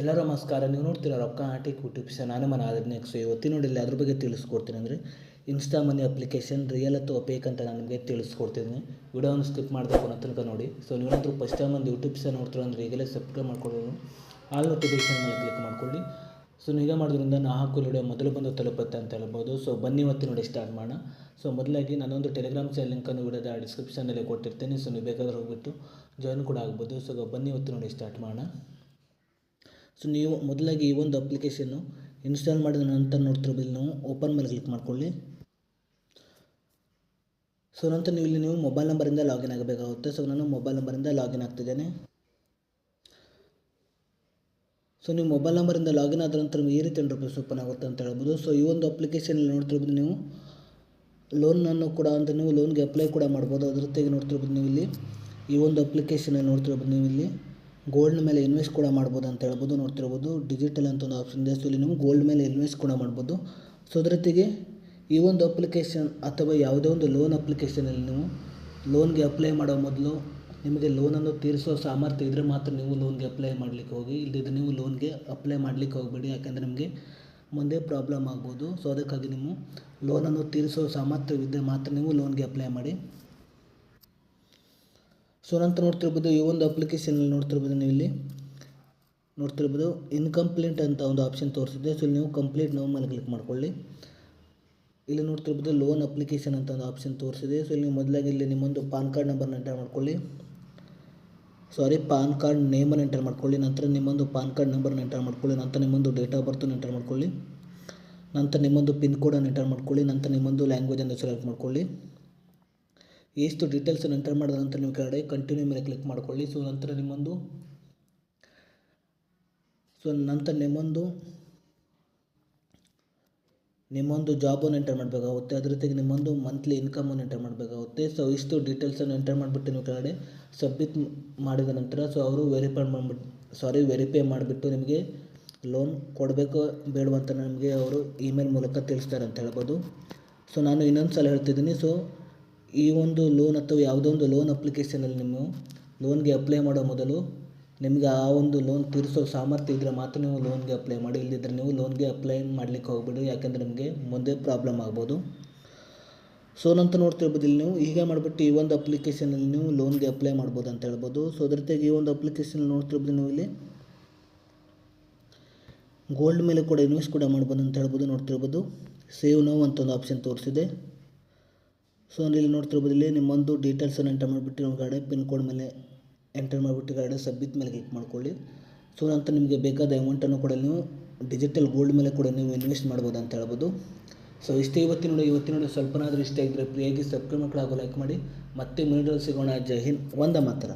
ಎಲ್ಲರೂ ನಮಸ್ಕಾರ. ನೀವು ನೋಡ್ತೀರಾ ರೊಕ್ಕ ಆಟಿಕ್ ಯೂಟ್ಯೂಬ್ ನಾನು ಮನ ನೆಕ್ಸ್ಟ್ ಇವತ್ತಿನ ನೋಡಿ ಅದ್ರ ಬಗ್ಗೆ ತಿಳಿಸ್ಕೊಡ್ತೀನಿ. ಅಂದರೆ ಇನ್ಸ್ಟಾ ಮನಿ ಅಪ್ಲಿಕೇಶನ್ ರಿಯಲ್ ಅಥವಾ ಫೇಕ್ ಅಂತ ನಾನು ನಿಮಗೆ ತಿಳಿಸ್ಕೊಡ್ತೀನಿ. ವಿಡಿಯೋವನ್ನು ಸ್ಕಿಪ್ ಮಾಡಬೇಕು ಅನ್ನೋ ತನಕ ನೋಡಿ. ಸೊ ನೀವೇನಾದರೂ ಫಸ್ಟ್ ಟೈಮ್ ಒಂದು ಯೂಟ್ಯೂಬ್ ನೋಡ್ತೀರ ಅಂದರೆ ಈಗಲೇ ಸಬ್ಸ್ಕ್ರೈಬ್ ಮಾಡ್ಕೊಳ್ಳೋದು, ಆಲ್ ನೋಟಿಫಿಕೇಷನ್ ಮೇಲೆ ಕ್ಲಿಕ್ ಮಾಡ್ಕೊಳ್ಳಿ. ಸೊ ನೀವೇ ಮಾಡೋದ್ರಿಂದ ನಾ ಹಾಕೋ ವಿಡಿಯೋ ಮೊದಲು ಬಂದು ತಲುಪುತ್ತೆ ಅಂತ ಹೇಳ್ಬೋದು. ಸೊ ಬನ್ನಿ ಇವತ್ತು ನೋಡಿ ಸ್ಟಾರ್ಟ್ ಮಾಡೋಣ. ಸೊ ಮೊದಲಾಗಿ ನಾನೊಂದು ಟೆಲಿಗ್ರಾಮ್ ಚಾನಲ್ ಲಿಂಕನ್ನು ವಿಡಿಯೋದ ಡಿಸ್ಕ್ರಿಪ್ಷನಲ್ಲಿ ಕೊಟ್ಟಿರ್ತೀನಿ. ಸೊ ನೀವು ಬೇಕಾದ್ರೆ ಹೋಗ್ಬಿಟ್ಟು ಜಾಯ್ನ್ ಕೂಡ ಆಗ್ಬೋದು. ಸೊ ಬನ್ನಿ ಇವತ್ತು ನೋಡಿ ಸ್ಟಾರ್ಟ್ ಮಾಡೋಣ. ಸೊ ನೀವು ಮೊದಲಾಗಿ ಈ ಒಂದು ಅಪ್ಲಿಕೇಶನ್ನು ಇನ್ಸ್ಟಾಲ್ ಮಾಡಿದ ನಂತರ ನೋಡ್ತಿರ್ಬೋದು, ನಾವು ಓಪನ್ ಮೇಲೆ ಕ್ಲಿಕ್ ಮಾಡ್ಕೊಳ್ಳಿ. ಸೊ ನಂತರ ನೀವು ಮೊಬೈಲ್ ನಂಬರಿಂದ ಲಾಗಿನ್ ಆಗಬೇಕಾಗುತ್ತೆ. ಸೊ ನಾನು ಮೊಬೈಲ್ ನಂಬರಿಂದ ಲಾಗಿನ್ ಆಗ್ತಿದ್ದೇನೆ. ಸೊ ನೀವು ಮೊಬೈಲ್ ನಂಬರಿಂದ ಲಾಗಿನ್ ಆದ ನಂತರ ಈ ರೀತಿ ಇಂಟರ್ಫೇಸ್ ಓಪನ್ ಆಗುತ್ತೆ ಅಂತ ಹೇಳ್ಬೋದು. ಸೊ ಈ ಒಂದು ಅಪ್ಲಿಕೇಶನಲ್ಲಿ ನೋಡ್ತಿರ್ಬೋದು, ನೀವು ಲೋನನ್ನು ಕೂಡ ಅಂದರೆ ನೀವು ಲೋನ್ಗೆ ಅಪ್ಲೈ ಕೂಡ ಮಾಡ್ಬೋದು. ಅದ್ರ ಜೊತೆಗೆ ನೋಡ್ತಿರ್ಬೋದು, ನೀವು ಇಲ್ಲಿ ಈ ಒಂದು ಅಪ್ಲಿಕೇಶನಲ್ಲಿ ನೋಡ್ತಿರ್ಬೋದು, ನೀವು ಇಲ್ಲಿ ಗೋಲ್ಡ್ ಮೇಲೆ ಇನ್ವೆಸ್ಟ್ ಕೂಡ ಮಾಡ್ಬೋದು ಅಂತ ಹೇಳ್ಬೋದು. ನೋಡ್ತಿರ್ಬೋದು ಡಿಜಿಟಲ್ ಅಂತ ಒಂದು ಆಪ್ಷನ್ ಇದೆ. ಸೊ ಇಲ್ಲಿ ನೀವು ಗೋಲ್ಡ್ ಮೇಲೆ ಇನ್ವೆಸ್ಟ್ ಕೂಡ ಮಾಡ್ಬೋದು. ಸೊ ಅದ್ರ ಜೊತೆಗೆ ಈ ಒಂದು ಅಪ್ಲಿಕೇಶನ್ ಅಥವಾ ಯಾವುದೇ ಒಂದು ಲೋನ್ ಅಪ್ಲಿಕೇಶನಲ್ಲಿ ನೀವು ಲೋನ್ಗೆ ಅಪ್ಲೈ ಮಾಡೋ ಮೊದಲು ನಿಮಗೆ ಲೋನನ್ನು ತೀರಿಸೋ ಸಾಮರ್ಥ್ಯ ಇದ್ದರೆ ಮಾತ್ರ ನೀವು ಲೋನ್ಗೆ ಅಪ್ಲೈ ಮಾಡಲಿಕ್ಕೆ ಹೋಗಿ. ಇಲ್ಲದಿದ್ದರೆ ನೀವು ಲೋನ್ಗೆ ಅಪ್ಲೈ ಮಾಡಲಿಕ್ಕೆ ಹೋಗಬೇಡಿ, ಯಾಕೆಂದರೆ ನಿಮಗೆ ಮುಂದೆ ಪ್ರಾಬ್ಲಮ್ ಆಗ್ಬೋದು. ಸೊ ಅದಕ್ಕಾಗಿ ನೀವು ಲೋನನ್ನು ತೀರಿಸೋ ಸಾಮರ್ಥ್ಯವಿದ್ದರೆ ಮಾತ್ರ ನೀವು ಲೋನ್ಗೆ ಅಪ್ಲೈ ಮಾಡಿ. ಸೊ ನಂತರ ನೋಡ್ತಿರ್ಬೋದು, ಈ ಒಂದು ಅಪ್ಲಿಕೇಶನಲ್ಲಿ ನೋಡ್ತಿರ್ಬೋದು, ನೀವು ಇಲ್ಲಿ ನೋಡ್ತಿರ್ಬೋದು ಇನ್ಕಂಪ್ಲೀಟ್ ಅಂತ ಒಂದು ಆಪ್ಷನ್ ತೋರಿಸಿದೆ. ಸೊ ಇಲ್ಲಿ ನೀವು ಕಂಪ್ಲೀಟ್ ನಾವು ಮೇಲೆ ಕ್ಲಿಕ್ ಮಾಡ್ಕೊಳ್ಳಿ. ಇಲ್ಲಿ ನೋಡ್ತಿರ್ಬೋದು ಲೋನ್ ಅಪ್ಲಿಕೇಶನ್ ಅಂತ ಒಂದು ಆಪ್ಷನ್ ತೋರಿಸಿದೆ. ಸೊ ಇಲ್ಲಿ ಮೊದಲಾಗಿ ಇಲ್ಲಿ ನಿಮ್ಮೊಂದು ಪಾನ್ ಕಾರ್ಡ್ ನಂಬರ್ನ ಎಂಟರ್ ಮಾಡ್ಕೊಳ್ಳಿ. ಪಾನ್ ಕಾರ್ಡ್ ನೇಮನ್ನು ಎಂಟರ್ ಮಾಡ್ಕೊಳ್ಳಿ. ನಂತರ ನಿಮ್ಮೊಂದು ಪಾನ್ ಕಾರ್ಡ್ ನಂಬರ್ನ ಎಂಟರ್ ಮಾಡ್ಕೊಳ್ಳಿ. ನಂತರ ನಿಮ್ಮೊಂದು ಡೇಟ್ ಆಫ್ ಬರ್ತನ್ನು ಎಂಟರ್ ಮಾಡ್ಕೊಳ್ಳಿ. ನಂತರ ನಿಮ್ಮೊಂದು ಪಿನ್ ಕೋಡನ್ನು ಎಂಟರ್ ಮಾಡ್ಕೊಳ್ಳಿ. ನಂತರ ನಿಮ್ಮೊಂದು ಲ್ಯಾಂಗ್ವೇಜನ್ನು ಸೆಲೆಕ್ಟ್ ಮಾಡ್ಕೊಳ್ಳಿ. ಎಷ್ಟು ಡೀಟೇಲ್ಸನ್ನು ಎಂಟರ್ ಮಾಡಿದ ನಂತರ ನೀವು ಕೆಳಗಡೆ ಕಂಟಿನ್ಯೂ ಮೇಲೆ ಕ್ಲಿಕ್ ಮಾಡ್ಕೊಳ್ಳಿ. ಸೊ ನಂತರ ನಿಮ್ಮೊಂದು ಜಾಬನ್ನು ಎಂಟರ್ ಮಾಡಬೇಕಾಗುತ್ತೆ. ಅದ್ರ ಜೊತೆಗೆ ನಿಮ್ಮೊಂದು ಮಂತ್ಲಿ ಇನ್ಕಮನ್ನು ಎಂಟರ್ ಮಾಡಬೇಕಾಗುತ್ತೆ. ಸೊ ಇಷ್ಟು ಡೀಟೇಲ್ಸನ್ನು ಎಂಟರ್ ಮಾಡಿಬಿಟ್ಟು ನೀವು ಕೆಳಗಡೆ ಸಬ್ಮಿಟ್ ಮಾಡಿದ ನಂತರ ಸೊ ಅವರು ವೆರಿಫೈ ಮಾಡಿಬಿಟ್ಟು ನಿಮಗೆ ಲೋನ್ ಕೊಡಬೇಕು ಬೇಡವ ಅಂತ ನಿಮಗೆ ಅವರು ಇಮೇಲ್ ಮೂಲಕ ತಿಳಿಸ್ತಾರೆ ಅಂತ ಹೇಳ್ಬೋದು. ಸೊ ನಾನು ಇನ್ನೊಂದು ಸಲ ಹೇಳ್ತಿದ್ದೀನಿ. ಸೊ ಈ ಒಂದು ಲೋನ್ ಅಥವಾ ಯಾವುದೋ ಒಂದು ಲೋನ್ ಅಪ್ಲಿಕೇಶನಲ್ಲಿ ನೀವು ಲೋನ್ಗೆ ಅಪ್ಲೈ ಮಾಡೋ ಮೊದಲು ನಿಮಗೆ ಆ ಒಂದು ಲೋನ್ ತೀರಿಸೋ ಸಾಮರ್ಥ್ಯ ಇದ್ದರೆ ಮಾತ್ರ ನೀವು ಲೋನ್ಗೆ ಅಪ್ಲೈ ಮಾಡಿ. ಇಲ್ಲದಿದ್ದರೆ ನೀವು ಲೋನ್ಗೆ ಅಪ್ಲೈ ಮಾಡಲಿಕ್ಕೆ ಹೋಗ್ಬೇಡಿ, ಯಾಕೆಂದರೆ ನಿಮಗೆ ಮುಂದೆ ಪ್ರಾಬ್ಲಮ್ ಆಗ್ಬೋದು. ಸೊ ನಂತರ ನೋಡ್ತಿರ್ಬೋದು, ಇಲ್ಲಿ ನೀವು ಹೀಗೆ ಮಾಡಿಬಿಟ್ಟು ಈ ಒಂದು ಅಪ್ಲಿಕೇಶನಲ್ಲಿ ನೀವು ಲೋನ್ಗೆ ಅಪ್ಲೈ ಮಾಡ್ಬೋದು ಅಂತ ಹೇಳ್ಬೋದು. ಸೊ ಅದ್ರ ಜೊತೆಗೆ ಈ ಒಂದು ಅಪ್ಲಿಕೇಶನ್ ನೋಡ್ತಿರ್ಬೋದು, ನೀವು ಇಲ್ಲಿ ಗೋಲ್ಡ್ ಮೇಲೆ ಕೂಡ ಇನ್ವೆಸ್ಟ್ ಕೂಡ ಮಾಡ್ಬೋದು ಅಂತ ಹೇಳ್ಬೋದು. ನೋಡ್ತಿರ್ಬೋದು ಸೇವ್ ನೌ ಅಂತ ಒಂದು ಆಪ್ಷನ್ ತೋರಿಸಿದೆ. ಸೊ ಇಲ್ಲಿ ನೋಡ್ತಿರ್ಬೋದು, ಇಲ್ಲಿ ನಿಮ್ಮೊಂದು ಡೀಟೇಲ್ಸನ್ನು ಎಂಟರ್ ಮಾಡಿಬಿಟ್ಟು ನಿಮ್ಮ ಕಡೆ ಪಿನ್ ಕೋಡ್ ಮೇಲೆ ಎಂಟರ್ ಮಾಡಿಬಿಟ್ಟು ಕಡೆ ಸಬ್ಮಿಟ್ ಮೇಲೆ ಕ್ಲಿಕ್ ಮಾಡ್ಕೊಳ್ಳಿ. ಸೊ ನಂತರ ನಿಮಗೆ ಬೇಕಾದ ಅಮೌಂಟನ್ನು ಕೂಡ ನೀವು ಡಿಜಿಟಲ್ ಗೋಲ್ಡ್ ಮೇಲೆ ಕೂಡ ನೀವು ಇನ್ವೆಸ್ಟ್ ಮಾಡ್ಬೋದು ಅಂತ ಹೇಳ್ಬೋದು. ಸೊ ಇಷ್ಟೇ ಇವತ್ತಿನ ಸ್ವಲ್ಪನಾದರೂ ಇಷ್ಟ ಆಗಿದ್ದರೆ ಪ್ರಿಯಾಗಿ ಸಬ್ಸ್ಕ್ರೈಬ್ ಹಾಗೂ ಲೈಕ್ ಮಾಡಿ. ಮತ್ತೆ ಮುಂದಿನ ಸಿಗೋಣ. ಜೈ ಹಿಂದ್, ವಂದೇ ಮಾತರಂ.